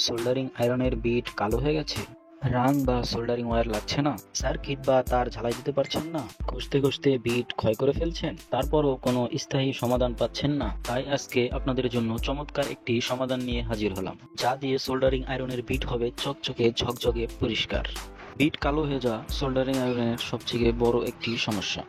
Soldering আয়রনের bit কালো হয়ে গেছে, রাং বা সোল্ডারিং ওয়্যার লাগছে না, সার্কিট বা তার ঝালাই দিতে পারছেন না, খুঁজতে খুঁজতে বিট ক্ষয় করে ফেলছেন, তারপরও কোনো স্থায়ী সমাধান পাচ্ছেন না। তাই আজকে আপনাদের জন্য চমৎকার একটি সমাধান নিয়ে হাজির হলাম, যা দিয়ে সোল্ডারিং আয়রনের বিট হবে চকচকে ঝকঝকে পরিষ্কার। বিট কালো হয়ে যাওয়া সোল্ডারিং আয়রনের সবচেয়ে বড় একটি সমস্যা।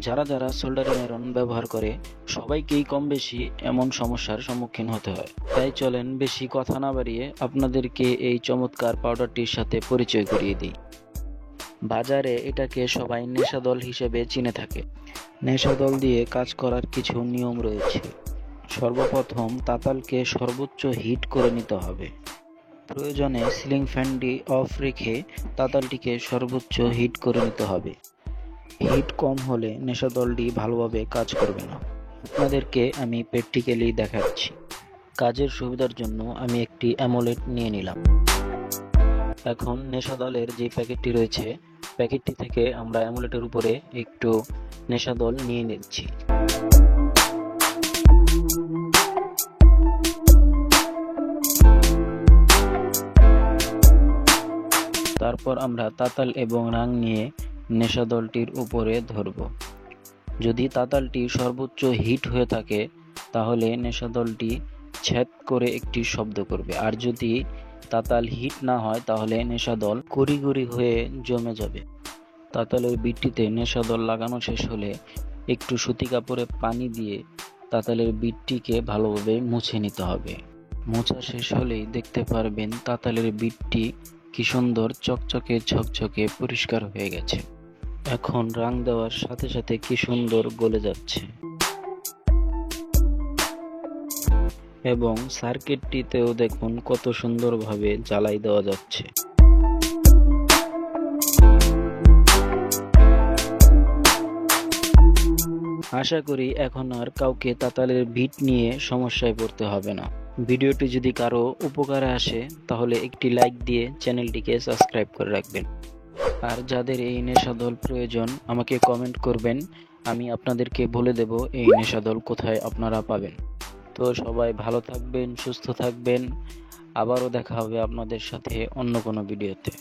যারা সোল্ডারিং আয়রন ব্যবহার করে সবাইকেই কম বেশি এমন সমস্যার সম্মুখীন হতে হয়। তাই চলেন বেশি কথা না বাড়িয়ে আপনাদেরকে এই চমৎকার পাউডারটির সাথে পরিচয় করিয়ে দিই। বাজারে এটাকে সবাই নেশাদল হিসেবে চিনে থাকে। নেশাদল দিয়ে কাজ করার কিছু নিয়ম রয়েছে। সর্বপ্রথম তাতালকে সর্বোচ্চ হিট করে নিতে হবে। প্রয়োজনে সিলিং ফ্যানটি অফ রেখে তাতালটিকে সর্বোচ্চ হিট করে নিতে হবে। হিট কম হলে নেশাদলটি ভালোভাবে কাজ করবে না। আপনাদেরকে আমি প্র্যাকটিক্যালি দেখাচ্ছি। কাজের সুবিধার জন্য আমি একটি অ্যামোলেড নিয়ে নিলাম। এখন নেশাদলের যে প্যাকেটটি রয়েছে, প্যাকেটটি থেকে আমরা অ্যামোলেডের উপরে একটু নেশাদল নিয়ে নিচ্ছি। তারপর আমরা তাতাল এবং রাং নিয়ে নেশাদলটির উপরে ধরব। যদি তাতালটি সর্বোচ্চ হিট হয়ে থাকে তাহলে নেশাদলটি ছ্যাদ করে একটি শব্দ করবে, আর যদি তাতাল হিট না হয় তাহলে নেশাদল গুঁড়ি গুঁড়ি হয়ে জমে যাবে। তাতালের বিটটিতে নেশাদল লাগানো শেষ হলে একটু সুতি কাপড়ে পানি দিয়ে তাতালের বিটটিকে ভালোভাবে মুছে নিতে হবে। মোছা শেষ হলেই দেখতে পারবেন তাতালের বিটটি কি সুন্দর চকচকে ঝকঝকে পরিষ্কার হয়ে গেছে। এখন রাং দেওয়ার সাথে সাথে কি সুন্দর গলে যাচ্ছে এবং সার্কিটটিতেও দেখুন কত সুন্দরভাবে জ্বালাই দেওয়া যাচ্ছে। আশা করি এখন আর কাউকে তাতালের বিট নিয়ে সমস্যায় পড়তে হবে না। ভিডিওটি যদি কারো উপকারে আসে তাহলে একটি লাইক দিয়ে চ্যানেলটিকে সাবস্ক্রাইব করে রাখবেন। আর যাদের এই নেশাদল প্রয়োজন আমাকে কমেন্ট করবেন, আমি আপনাদেরকে বলে দেব এই নেশাদল কোথায় আপনারা পাবেন। তো সবাই ভালো থাকবেন, সুস্থ থাকবেন। আবারও দেখা হবে আপনাদের সাথে অন্য কোনো ভিডিওতে।